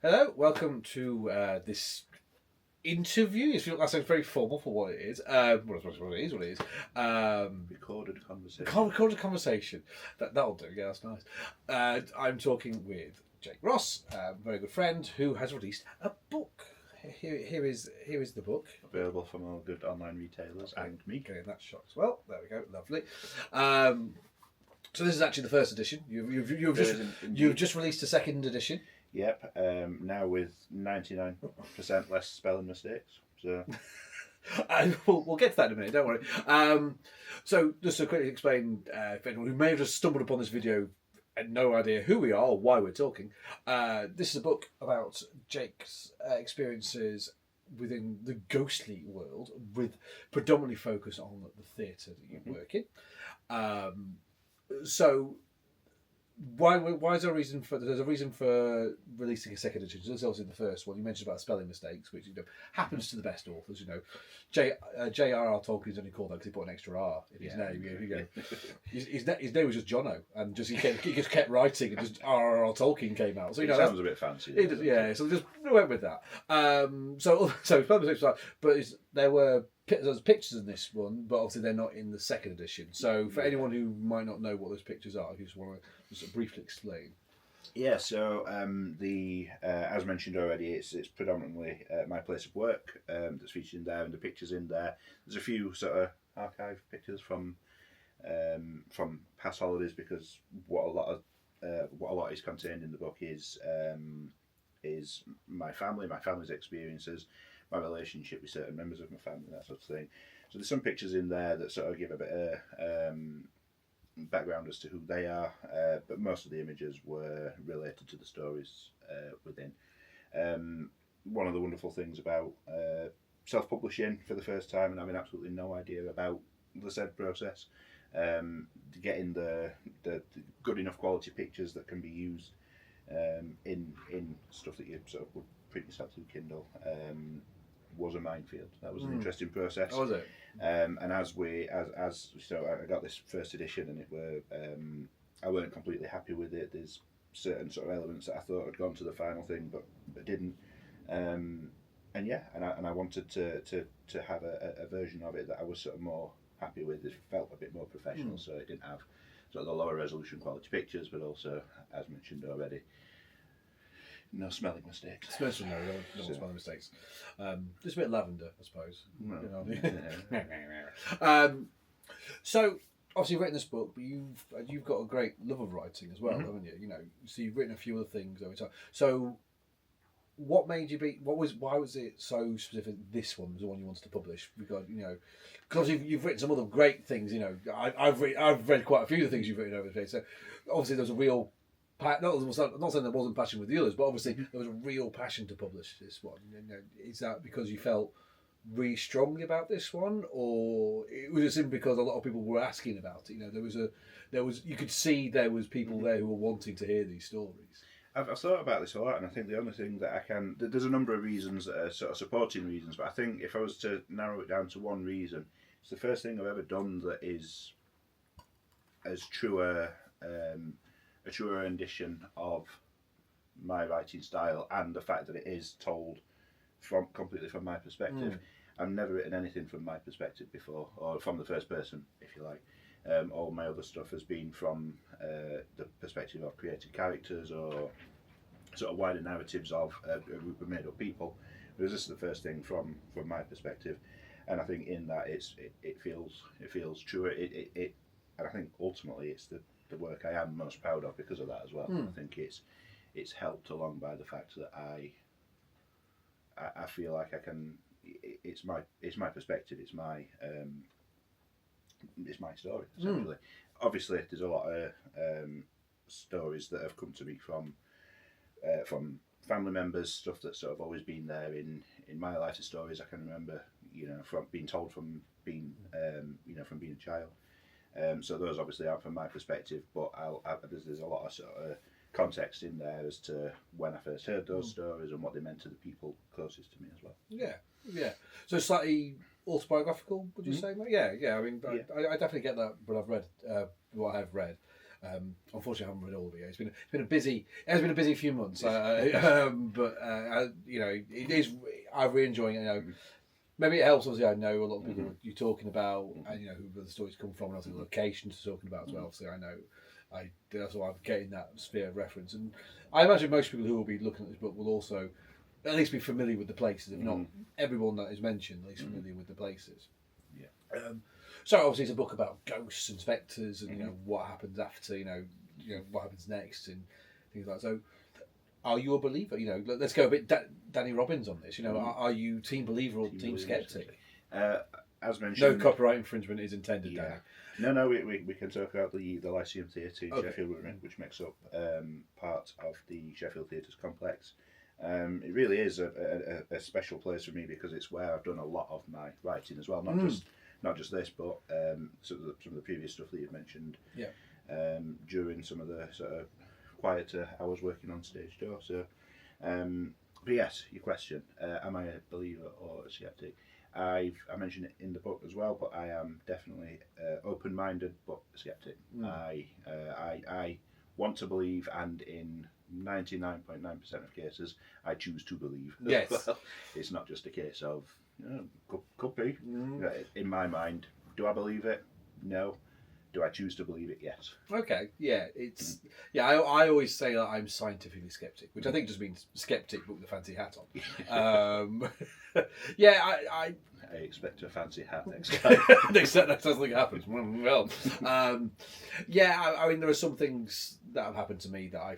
Hello, welcome to this interview. That sounds very formal for what it is. What it is. Recorded conversation. Recorded conversation. That'll do. Yeah, that's nice. I'm talking with Jake Ross, a very good friend who has released a book. Here is the book. Available from all good online retailers and me. Getting that shot as well. There we go. Lovely. So this is actually the first edition. You've just released a second edition. Yep. Now with 99% less spelling mistakes. So we'll get to that in a minute. Don't worry. So just to quickly explain, for anyone who may have just stumbled upon this video and no idea who we are or why we're talking, this is a book about Jake's experiences within the ghostly world, with predominantly focus on the theatre that you work in. So why is there a reason for? There's a reason for releasing a second edition. So this is obviously the first one. You mentioned about spelling mistakes, which happens to the best authors. J.R.R. Tolkien's only called that because he put an extra R in his name. His name was just Jono, and he just kept writing, and just R.R.R. Tolkien came out. So it sounds a bit fancy. So just went with that. So spelling mistakes, but there's pictures in this one, but obviously they're not in the second edition. So for anyone who might not know what those pictures are, if you just want to just briefly explain. Yeah, so as mentioned already, it's predominantly my place of work that's featured in there, and the pictures in there. There's a few sort of archive pictures from past holidays, because what a lot is contained in the book is my family's experiences, my relationship with certain members of my family, that sort of thing. So there's some pictures in there that sort of give a bit of background as to who they are, but most of the images were related to the stories within. One of the wonderful things about self-publishing for the first time and having absolutely no idea about the said process, getting the good enough quality pictures that can be used in stuff that you sort of would print yourself through Kindle, was a minefield. That was an interesting process. Oh, was it? And I got this first edition, and I weren't completely happy with it. There's certain sort of elements that I thought had gone to the final thing, but didn't. And I wanted to have a version of it that I was sort of more happy with. It felt a bit more professional, so it didn't have sort of the lower resolution quality pictures, but also, as mentioned already, no smelling mistakes. No smelling mistakes. Just a bit of lavender, I suppose. No. So obviously you've written this book, but you've got a great love of writing as well, haven't you? So you've written a few other things over time. So what made you why was it so specific? This one was the one you wanted to publish because obviously you've written some other great things. I've read quite a few of the things you've written over the years. So obviously there's a real. I'm not saying there wasn't passion with the others, but obviously there was a real passion to publish this one. Is that because you felt really strongly about this one, or it was just because a lot of people were asking about it? You could see there was people there who were wanting to hear these stories. I've thought about this a lot, and I think the only thing that there's a number of reasons that are sort of supporting reasons, but I think if I was to narrow it down to one reason, it's the first thing I've ever done that is as truer. A truer rendition of my writing style, and the fact that it is told completely from my perspective. I've never written anything from my perspective before, or from the first person, if you like. All my other stuff has been from the perspective of created characters or sort of wider narratives of a group of made-up people. Whereas this is the first thing from my perspective, and I think in that it feels truer. And I think ultimately it's the work I am most proud of because of that as well. I think it's helped along by the fact that I feel like I can. It's my perspective. It's my story essentially. Obviously, there's a lot of stories that have come to me from family members, stuff that's sort of always been there in my lighter stories. I can remember, from being told from being from being a child. So those obviously aren't from my perspective, but there's a lot of sort of context in there as to when I first heard those stories and what they meant to the people closest to me as well. Yeah. So slightly autobiographical, would you say? Yeah. I mean, I definitely get that. But I've read what I've read. Unfortunately, I haven't read all of it yet. It's been a busy few months. You know, it is. I'm really enjoying it. You know, maybe it helps. Obviously, I know a lot of people you're talking about, and you know who the stories come from, and also the locations you're talking about as well. Obviously, I know. That's why I'm getting that sphere of reference, and I imagine most people who will be looking at this book will also at least be familiar with the places, if not everyone that is mentioned, at least familiar with the places. Yeah. So obviously it's a book about ghosts and spectres and you know what happens after, you know what happens next and things like that. So are you a believer? You know, let's go a bit Danny Robbins on this. You know, are you team believer or team skeptic? As mentioned, No copyright infringement is intended, yeah. Danny. No, we can talk about the Lyceum Theatre in Sheffield, which makes up part of the Sheffield Theatres complex. It really is a special place for me because it's where I've done a lot of my writing as well. Not just this, but some of the previous stuff that you've mentioned. Yeah. During some of the sort of quieter hours working on stage door. So, but yes, your question: am I a believer or a skeptic? I mentioned it in the book as well, but I am definitely open-minded but a skeptic. I want to believe, and in 99.9% of cases, I choose to believe. Yes. Well, it's not just a case of could be. In my mind, do I believe it? No. Do I choose to believe it? Yes. Okay. Yeah. It's I always say that I'm scientifically skeptic, which I think just means skeptic but with a fancy hat on. Yeah. I expect a fancy hat next time. next time something happens. Well, yeah. I mean, there are some things that have happened to me that I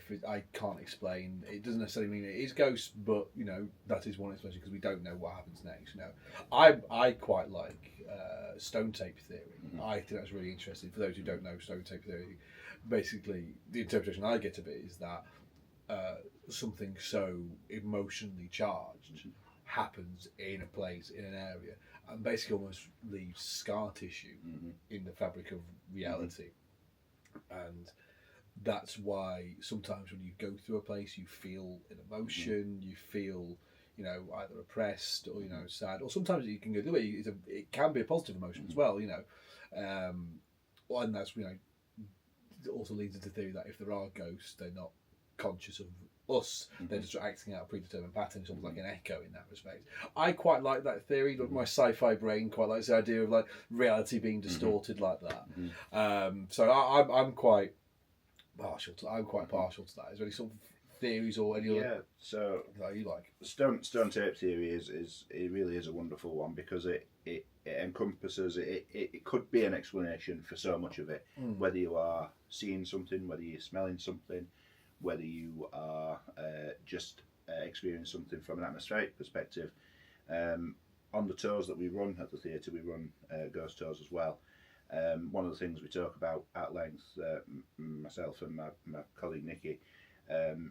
can't explain. It doesn't necessarily mean it is ghosts, but you know that is one explanation because we don't know what happens next. You know, I quite like stone tape theory. I think that's really interesting. For those who don't know stone tape theory, basically the interpretation I get of it is that something so emotionally charged happens in a place, in an area, and basically almost leaves scar tissue in the fabric of reality. And that's why sometimes when you go through a place, you feel an emotion, you feel, you know, either oppressed or, you know, sad, or sometimes you can go the way it can be a positive emotion as well, you know. And that's, you know, it also leads into the theory that if there are ghosts, they're not conscious of us, they're just acting out a predetermined pattern, it's almost like an echo in that respect. I quite like that theory. My sci-fi brain quite likes the idea of like reality being distorted like that. So I'm quite partial to that. Is there any sort of theories or any other so that you like? Stone tape theory is it really is a wonderful one because it encompasses it could be an explanation for so much of it, whether you are seeing something, whether you're smelling something, whether you are just experiencing something from an atmospheric perspective. On the tours that we run at the theatre, we run ghost tours as well. One of the things we talk about at length, myself and my colleague Nikki,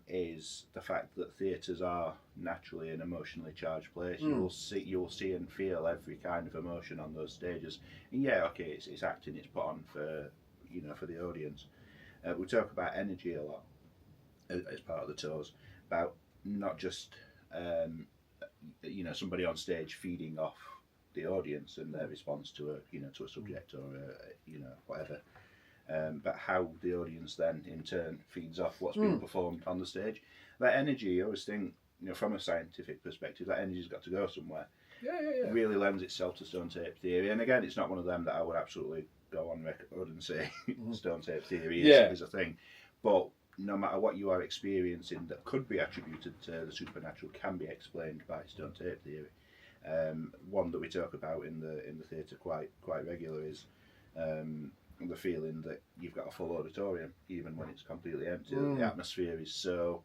is the fact that theatres are naturally an emotionally charged place. You'll see and feel every kind of emotion on those stages. And it's acting, it's put on for the audience. We talk about energy a lot as part of the tours, about not just somebody on stage feeding off the audience and their response to a subject or whatever, but how the audience then in turn feeds off what's being performed on the stage. That energy, I always think, from a scientific perspective, that energy's got to go somewhere. Yeah. Really lends itself to stone tape theory, and again, it's not one of them that I would absolutely go on record and say stone tape theory is a thing, but no matter what you are experiencing that could be attributed to the supernatural can be explained by stone tape theory. One that we talk about in the theatre quite regular is the feeling that you've got a full auditorium even when it's completely empty. The atmosphere is so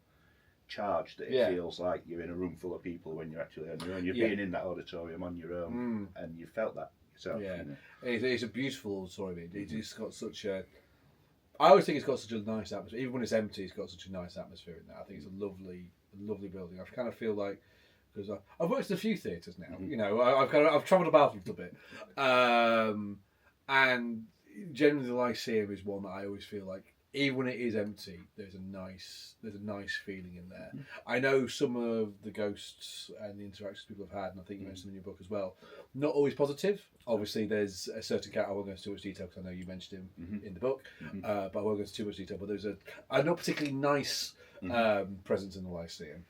charged that it feels like you're in a room full of people when you're actually on your own. You're being in that auditorium on your own, and you felt that yourself. It's a beautiful auditorium. It's got such a I always think it's got such a nice atmosphere. Even when it's empty, it's got such a nice atmosphere in there. I think it's a lovely building. I kind of feel like, because I've worked at a few theatres now. You know, I've travelled about a little bit, and generally the Lyceum is one that I always feel like even when it is empty, there's a nice feeling in there. I know some of the ghosts and the interactions people have had, and I think you mentioned them in your book as well, not always positive. Obviously, there's a certain character. I won't go into too much detail because I know you mentioned him in the book, but I won't go into too much detail. But there's a not particularly nice presence in the Lyceum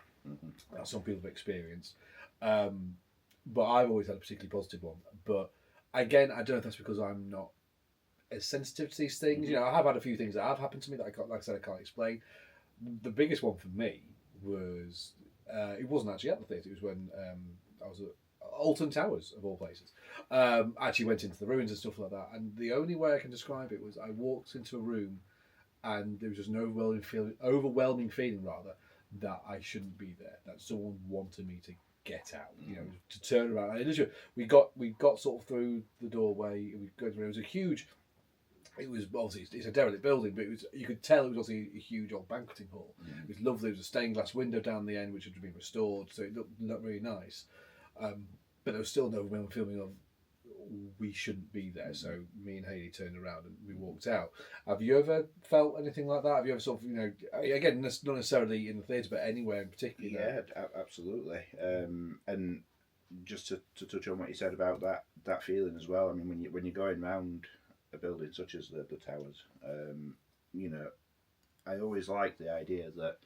that some people have experienced. But I've always had a particularly positive one. But again, I don't know if that's because I'm not as sensitive to these things. You know, I have had a few things that have happened to me that I can't, like I said, I can't explain. The biggest one for me was it wasn't actually at the theatre. It was when I was at Alton Towers of all places. I actually went into the ruins and stuff like that. And the only way I can describe it was I walked into a room, and there was just an overwhelming feeling rather that I shouldn't be there. That someone wanted me to get out, you know, to turn around. And literally, we got sort of through the doorway. It was a huge. It was obviously it's a derelict building, but you could tell it was obviously a huge old banqueting hall. It was lovely. There was a stained glass window down the end which had been restored, so it looked really nice. But there was still no overwhelming feeling of we shouldn't be there. So me and Hayley turned around and we walked out. Have you ever felt anything like that? Have you ever sort of, you know, again, not necessarily in the theatre, but anywhere in particular? Yeah, absolutely. And just to touch on what you said about that feeling as well. I mean, when you're going round a building such as the towers, you know, I always like the idea that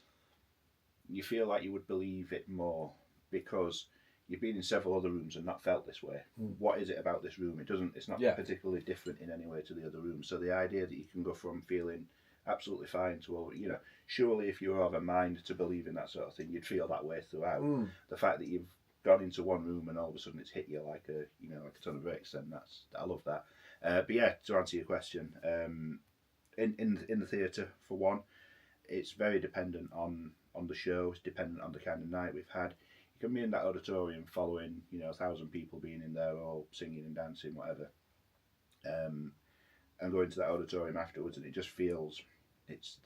you feel like you would believe it more because you've been in several other rooms and not felt this way. What is it about this room? It's not particularly different in any way to the other rooms. So the idea that you can go from feeling absolutely fine to, well, you know, surely if you were of a mind to believe in that sort of thing, you'd feel that way throughout. The fact that you've gone into one room and all of a sudden it's hit you like a ton of bricks, then I love that. But yeah, to answer your question, in the theatre for one, it's very dependent on the show. It's dependent on the kind of night we've had. You can be in that auditorium following, you know, 1,000 people being in there all singing and dancing, whatever, and go into that auditorium afterwards, and it just feels it's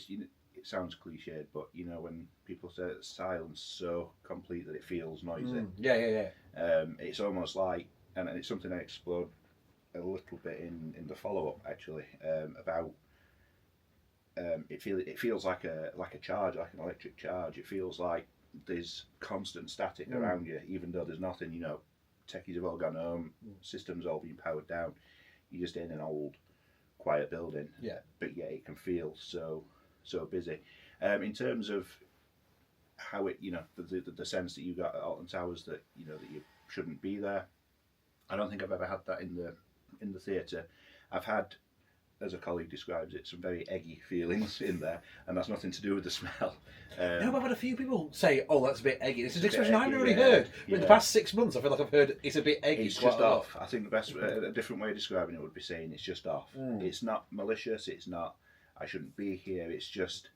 you know, it sounds cliched, but you know when people say silence so complete that it feels noisy. It's almost like, and it's something I explored a little bit in the follow up actually, about it feels like a charge, like an electric charge. It feels like there's constant static around you, even though there's nothing. You know, techies have all gone home, systems all being powered down. You're just in an old, quiet building. But yeah, it can feel so busy. In terms of how it, you know, the sense that you got at Alton Towers that you know that you shouldn't be there. I don't think I've ever had that in the theatre. I've had, as a colleague describes it, some very eggy feelings in there, and that's nothing to do with the smell. No, but I've had a few people say, "Oh, that's a bit eggy." It's an expression I haven't really heard. But in the past 6 months, I feel like I've heard it's a bit eggy. It's just off. I think the best, a different way of describing it would be saying it's just off. It's not malicious. It's not, I shouldn't be here. It's just,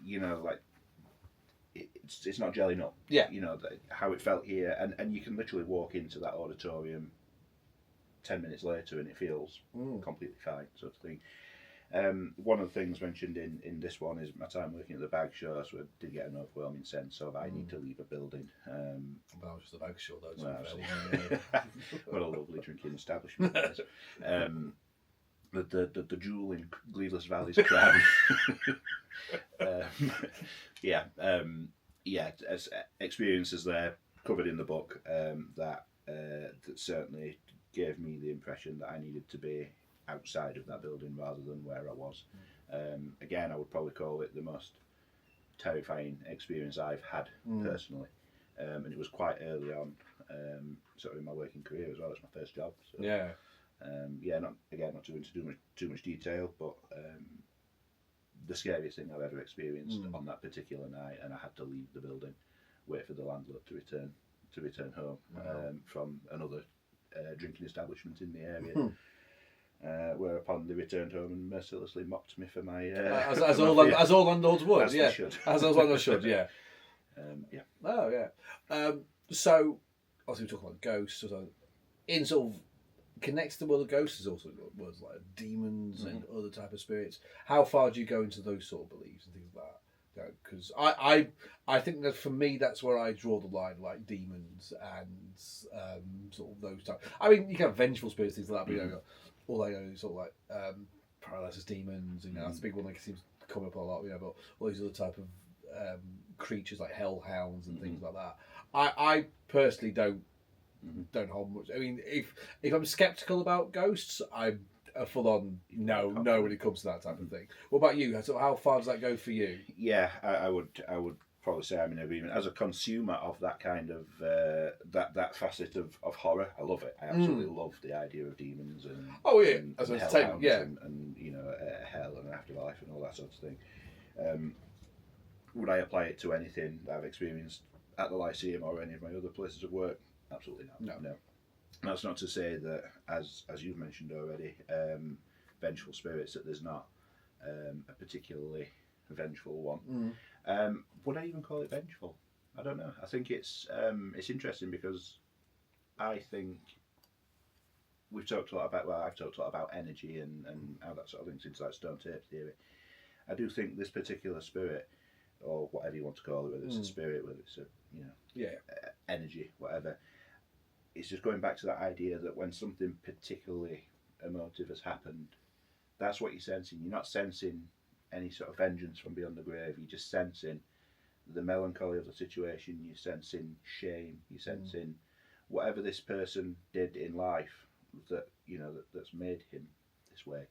you know, like, it's not gelling up. You know, how it felt here, and you can literally walk into that auditorium 10 minutes later and it feels completely fine, sort of thing. One of the things mentioned in this one is my time working at the Bag Show, so I did get an overwhelming sense of I need to leave a building. Well, just the Bag Show, though. Well, what a lovely drinking establishment. The jewel in Gleeless Valley's crown. As experiences there covered in the book that certainly gave me the impression that I needed to be outside of that building rather than where I was. Again, I would probably call it the most terrifying experience I've had personally, and it was quite early on, sort of in my working career as well. It's my first job. So, not to go into too much detail, but the scariest thing I've ever experienced on that particular night, and I had to leave the building, wait for the landlord to return home from another drinking establishment in the area. Whereupon they returned home and mercilessly mocked me for my as all landlords would, as they should. As all landlords should, yeah. Oh yeah. So obviously we talk about ghosts. So in sort of connects to the world of ghosts is also words like demons and other type of spirits. How far do you go into those sort of beliefs and things like that? Because I think that for me that's where I draw the line, like demons and sort of those type. I mean, you can have vengeful spirits, things like that, but you know, all I know is sort of like paralysis demons. You know, that's a big one that seems to come up a lot. You know, but all these other type of creatures like hellhounds and things like that. I personally don't hold much. I mean, if I'm skeptical about ghosts, I'm a full on no when it comes to that type of thing. What about you? So how far does that go for you? Yeah, I would probably say I'm in agreement. As a consumer of that kind of that facet of horror, I love it. I absolutely love the idea of demons and and hellhounds and you know, hell and an afterlife and all that sort of thing. Would I apply it to anything that I've experienced at the Lyceum or any of my other places of work? Absolutely not. No. That's not to say that, as you've mentioned already, vengeful spirits, that there's not a particularly vengeful one. Would I even call it vengeful? I don't know. I think it's interesting because I think I've talked a lot about energy and how that sort of thing since like stone tape theory. I do think this particular spirit, or whatever you want to call it, whether it's a spirit, whether it's energy, whatever, it's just going back to that idea that when something particularly emotive has happened, that's what you're sensing. You're not sensing any sort of vengeance from beyond the grave. You're just sensing the melancholy of the situation. You're sensing shame. You're sensing whatever this person did in life that that's made him this way.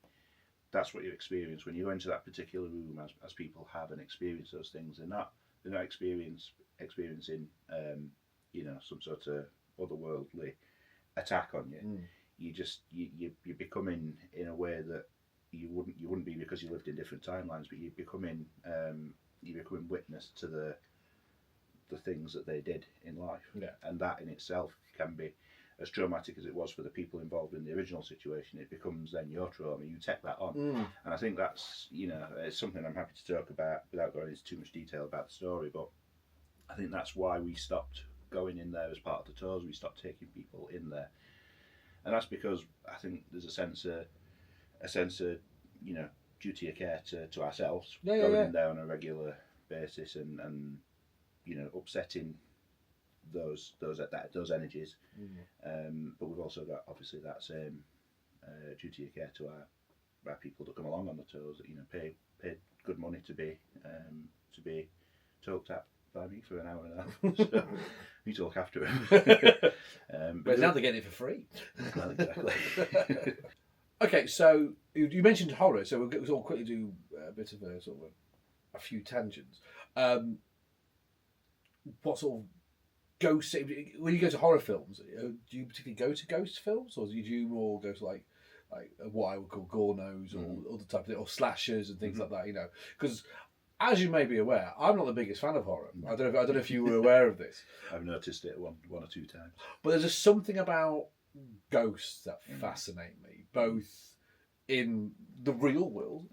That's what you experience when you go into that particular room, as people have and experience those things. They're not experiencing some sort of otherworldly attack on you. You're becoming in a way that you wouldn't be because you lived in different timelines, but you're becoming witness to the things that they did in life, and that in itself can be as traumatic as it was for the people involved in the original situation. It becomes then your trauma. You take that on, and I think that's it's something I'm happy to talk about without going into too much detail about the story. But I think that's why we stopped going in there as part of the tours. We stopped taking people in there, and that's because I think there's a sense of duty of care to ourselves, going in there on a regular basis and upsetting those energies. But we've also got obviously that same duty of care to our people that come along on the tours, that pay good money to be talked at by me for an hour and a half. So we need to look after him. But now they're getting it for free. Well, exactly. Okay, so you mentioned horror, so we'll quickly do a bit of a few tangents. What sort of ghost? When you go to horror films, do you particularly go to ghost films, or do you more go to like what I would call gore-nos or other type of or slashers and things like that? Because as you may be aware, I'm not the biggest fan of horror. I don't know if you were aware of this. I've noticed it one or two times. But there's just something about ghosts that fascinate me, both in the real world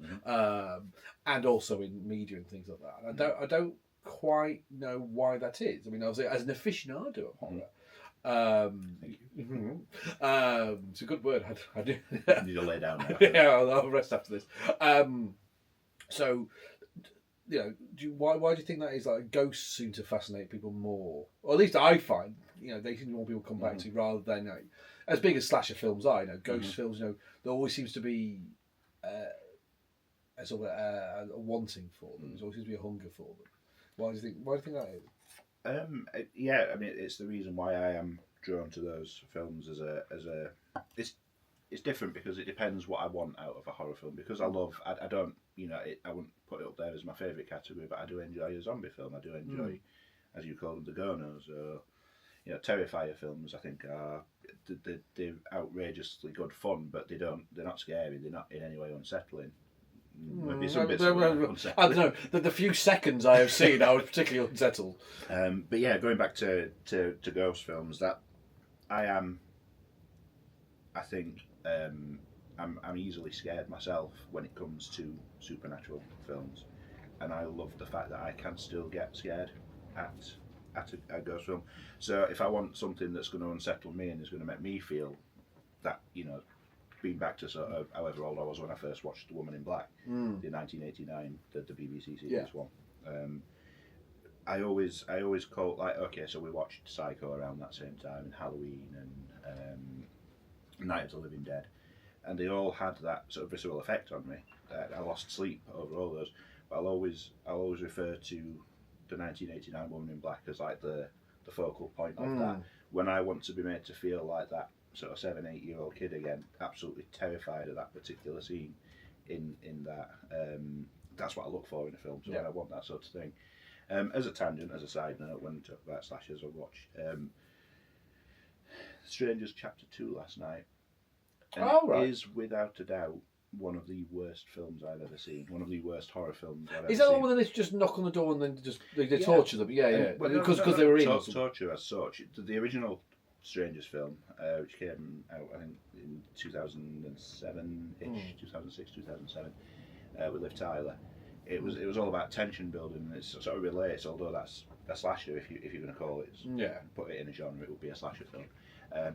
and also in media and things like that. And I don't quite know why that is. I mean, obviously, as an aficionado of horror, Thank you. It's a good word. I do. You need to lay down now. Yeah, I'll rest after this. So, why do you think that is? Like, ghosts seem to fascinate people more, or at least I find. They seem to want people to come back to rather than as big as slasher films are. Ghost films. There always seems to be a sort of a wanting for them. There always seems to be a hunger for them. Why do you think that is? Yeah, I mean, it's the reason why I am drawn to those films as a. It's different because it depends what I want out of a horror film. Because I love, I don't, I wouldn't put it up there as my favourite category, but I do enjoy a zombie film. I do enjoy, as you call them, the Gonos, or Terrifier films. I think are they're outrageously good fun, but they're not scary. They're not in any way unsettling. Maybe some bits. I don't know. The few seconds I have seen, I was particularly unsettled. But yeah, going back to ghost films, that I think I'm easily scared myself when it comes to supernatural films, and I love the fact that I can still get scared at a ghost film. So if I want something that's going to unsettle me and is going to make me feel that, being back to sort of however old I was when I first watched The Woman in Black, the 1989, the BBC series one. I always call okay, so we watched Psycho around that same time, and Halloween and Night of the Living Dead, and they all had that sort of visceral effect on me. I lost sleep over all those, but I'll always refer to the 1989 Woman in Black as like the focal point of that. When I want to be made to feel like that sort of 7-8-year-old kid again, absolutely terrified of that particular scene in that. That's what I look for in a film. So I want that sort of thing. As a tangent, as a side note, when we talk about slashers, I watched Strangers Chapter 2 last night. And it is without a doubt one of the worst films I've ever seen. One of the worst horror films I've ever seen. Is that the one where they just knock on the door and then they torture them? Yeah. Because they were in. Torture as such. The original Strangers film, which came out I think in 2007-ish, 2006, 2007, with Liv Tyler. It was all about tension building, and it sort of relates. Although that's a slasher, if you're going to call it, put it in a genre, it would be a slasher film.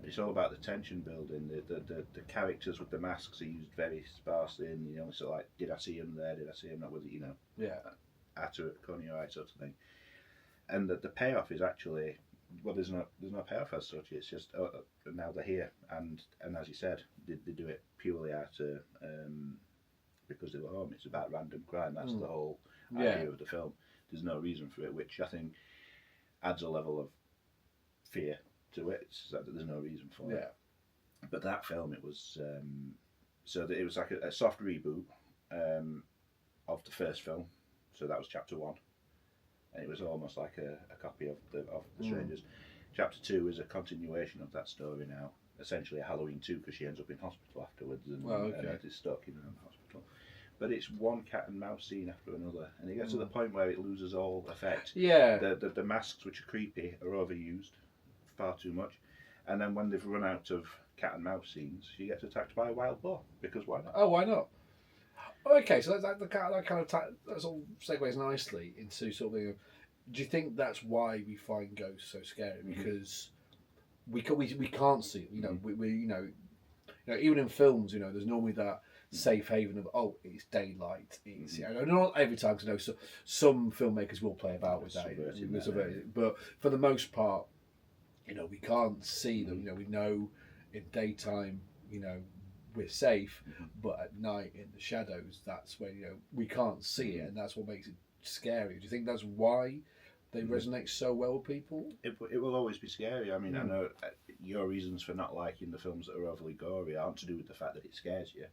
It's all about the tension building. The characters with the masks are used very sparsely, and sort of like, did I see him there? Did I see him not with it? At a corner of your eye sort of thing. And the payoff is actually, well, there's no payoff as such. It's just now they're here, and as you said, they do it purely out of because they were home. It's about random crime. That's the whole idea of the film. There's no reason for it, which I think adds a level of fear to it. It's that there's no reason for it. But that film, it was it was like a soft reboot of the first film. So that was Chapter 1, and it was almost like a copy of the Strangers. Chapter 2 is a continuation of that story now. Essentially a Halloween 2, because she ends up in hospital afterwards and is stuck in the hospital. But it's one cat and mouse scene after another, and it gets to the point where it loses all effect. The masks, which are creepy, are overused far too much, and then when they've run out of cat and mouse scenes, she gets attacked by a wild boar, because why not? Oh, why not? Okay, so that kind of that all segues nicely into sort of. Do you think that's why we find ghosts so scary? Because we can't see it. We even in films, there's normally that safe haven of it's daylight. It's not every time, because some filmmakers will play about with that. But for the most part, we can't see them. We know in daytime, we're safe, but at night in the shadows, that's when we can't see it, and that's what makes it scary. Do you think that's why they resonate so well with people? It will always be scary. I mean, I know your reasons for not liking the films that are overly gory aren't to do with the fact that it scares you.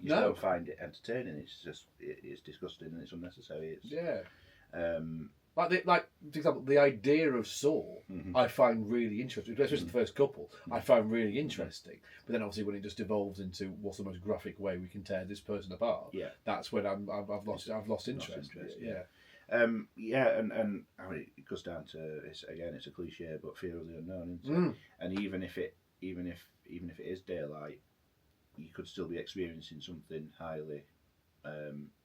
You don't find it entertaining. It's just it's disgusting and it's unnecessary. Like for example, the idea of Saw, I find really interesting, especially the first couple. I find really interesting, but then obviously when it just devolves into what's the most graphic way we can tear this person apart, that's when I've lost interest. And I mean, it goes down to it's a cliche, but fear of the unknown, isn't it? And even if it is daylight, you could still be experiencing something highly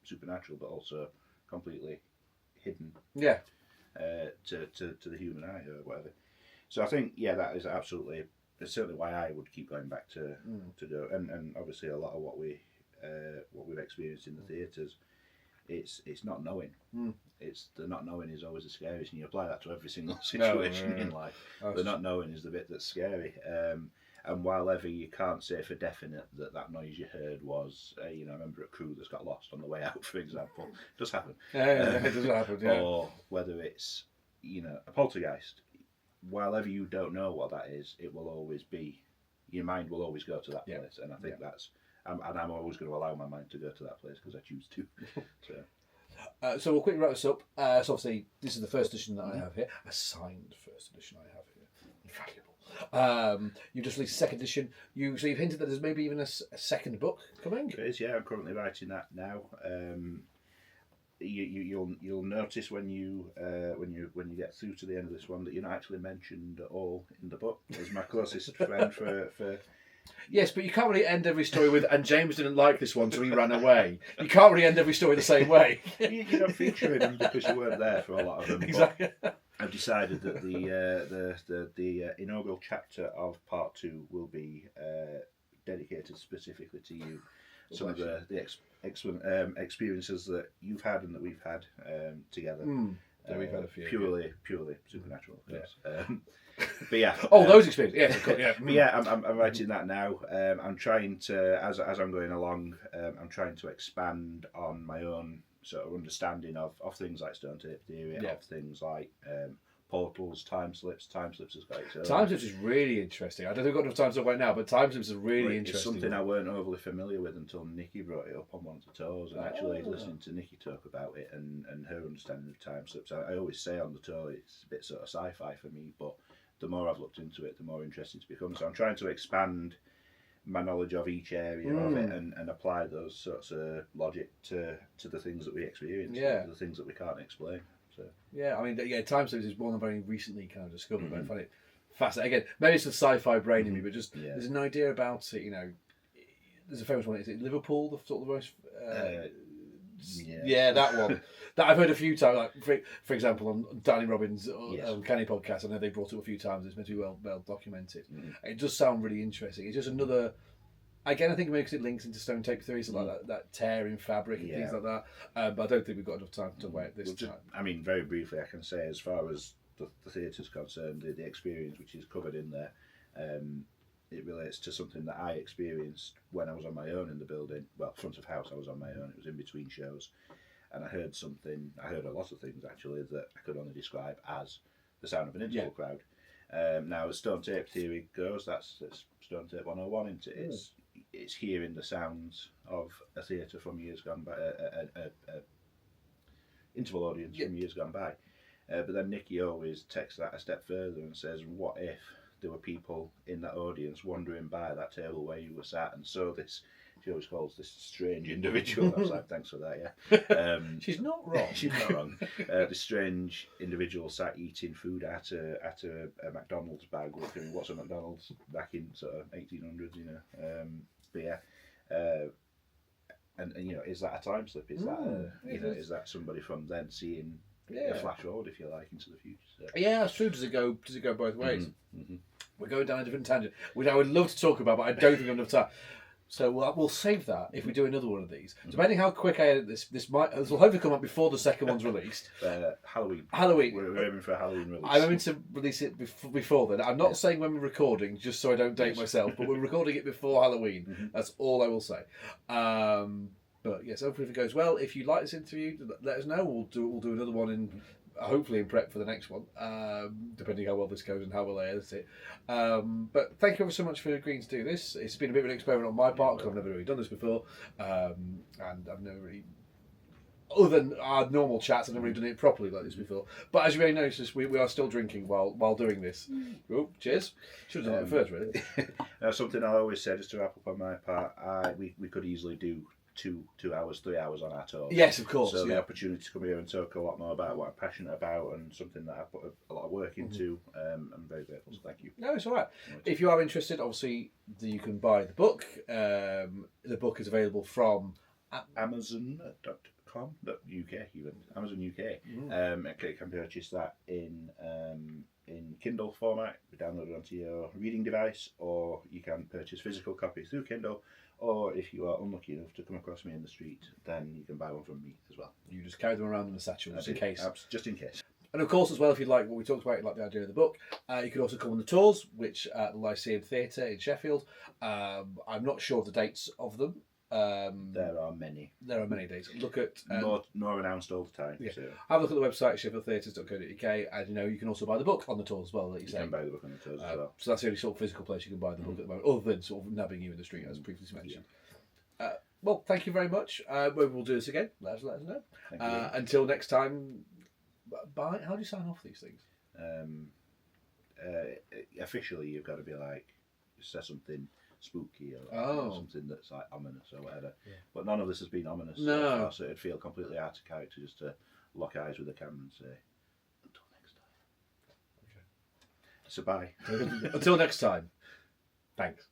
supernatural, but also completely hidden to the human eye or whatever. So I think that is absolutely, it's certainly why I would keep going back to do, and obviously a lot of what we've experienced in the theatres, it's not knowing. It's the not knowing is always the scariest, and you apply that to every single situation in life. The not knowing is the bit that's scary. And while ever you can't say for definite that noise you heard was, I remember a crew that's got lost on the way out, for example. It does happen. It does happen, Or whether it's, a poltergeist. While ever you don't know what that is, it will always be, your mind will always go to that place. And I think that's, and I'm always going to allow my mind to go to that place because I choose to. So we'll quickly wrap this up. So obviously, this is the first edition that I have here. A signed first edition I have here. Invaluable. You just released second edition. You've hinted that there's maybe even a second book coming. There is, I'm currently writing that now. You'll notice when you get through to the end of this one that you're not actually mentioned at all in the book as my closest friend for. Yes, but you can't really end every story with, and James didn't like this one, so he ran away. You can't really end every story the same way. You don't feature in them because you weren't there for a lot of them. Exactly. I've decided that the inaugural chapter of part 2 will be dedicated specifically to you. Some of the excellent experiences that you've had and that we've had together. Yeah, we've had a few. Purely supernatural, of course. But yeah. Those experiences. Yes, of course, yeah. But yeah, I'm writing that now. I'm trying to, as I'm going along, I'm trying to expand on my own sort of understanding of things like stone tape theory, of things like portals, time slips. Time slips has got its own. Time slips is really interesting. I don't think we've got enough time to talk about it now, but time slips is really interesting. It's something I weren't overly familiar with until Nikki brought it up on one of the tours, and actually listening to Nikki talk about it and her understanding of time slips. I always say on the tour it's a bit sort of sci-fi for me, but the more I've looked into it, the more interesting it's become. So I'm trying to expand my knowledge of each area of it and apply those sorts of logic to the things that we experience, the things that we can't explain. So. Yeah, I mean, time slips is one I've very recently kind of discovered, but I find it fascinating. Again, maybe it's the sci-fi brain in me, but just there's an idea about it, you know. There's a famous one, is it Liverpool, the sort of the most... that one. That I've heard a few times, like for example, on Danny Robbins' Canny podcast, I know they brought it up a few times, it's meant to be well documented. It does sound really interesting. It's just another... Again, I think because it links into stone tape theory, so like that tear in fabric and things like that. But I don't think we've got enough time to talk about it this time. I mean, very briefly, I can say as far as the theatre's concerned, the experience which is covered in there, it relates to something that I experienced when I was on my own in the building. Well, front of house, I was on my own. It was in between shows, and I heard a lot of things actually that I could only describe as the sound of an interval crowd. Now, as stone tape theory goes, that's stone tape 101 into it. It's hearing the sounds of a theatre from years gone by, a interval audience from years gone by. But then Nikki always takes that a step further and says, what if there were people in that audience wandering by that table where you were sat and saw this, she always calls this strange individual. I was like, thanks for that, yeah. She's not wrong. She's not wrong. This strange individual sat eating food at a McDonald's bag, looking, what's a McDonald's back in sort of 1800s, you know. But yeah, and you know, is that a time slip? Is that is that somebody from then seeing a flash forward, if you like, into the future? So. Yeah, that's true. Does it go both ways? We're going down a different tangent, which I would love to talk about, but I don't think I have enough time. So we'll save that if we do another one of these. Depending how quick I edit this will hopefully come up before the second one's released. Halloween. We're aiming for a Halloween release. I'm aiming to release it before then. I'm not saying when we're recording, just so I don't date myself, but we're recording it before Halloween. That's all I will say. But yes, hopefully if it goes well, if you like this interview, let us know. We'll do another one in... hopefully in prep for the next one, depending how well this goes and how well I edit it. But thank you ever so much for agreeing to do this. It's been a bit of an experiment on my part because I've never really done this before, and I've never really, other than our normal chats, I've never really done it properly like this before. But as you may notice, we are still drinking while doing this. Oh, cheers! Should have done that first, really. Now, something I always say, just to wrap up on my part, we could easily do 2 hours, 3 hours on our tour. Yes, of course. So the opportunity to come here and talk a lot more about what I'm passionate about and something that I put a lot of work into, I'm very grateful, so thank you. No, it's all right. If you are interested, obviously, you can buy the book. The book is available from Amazon.com.uk, even. Amazon UK. It can purchase that in Kindle format, download it onto your reading device, or you can purchase physical copies through Kindle. Or if you are unlucky enough to come across me in the street, then you can buy one from me as well. You just carry them around in a satchel just in case. Just in case. And of course, as well, if you like what we talked about, you like the idea of the book, you can also come on the tours, which at the Lyceum Theatre in Sheffield. I'm not sure of the dates of them. There are many. There are many dates. Look at more announced all the time. Yeah. So. Have a look at the website sheffieldtheatres.co.uk, and you can also buy the book on the tours as well. That you can buy the book on the tours as well. So that's the only sort of physical place you can buy the book at the moment, other than sort of nabbing you in the street, as previously mentioned. Yeah. Well, thank you very much. Maybe we'll do this again. Let us know. Until next time. Bye. How do you sign off these things? Officially, you've got to be like, say something spooky or something that's like ominous or whatever. Yeah. But none of this has been ominous. No. So it'd feel completely out of character just to lock eyes with the camera and say, until next time. Okay. So bye. Until next time. Thanks.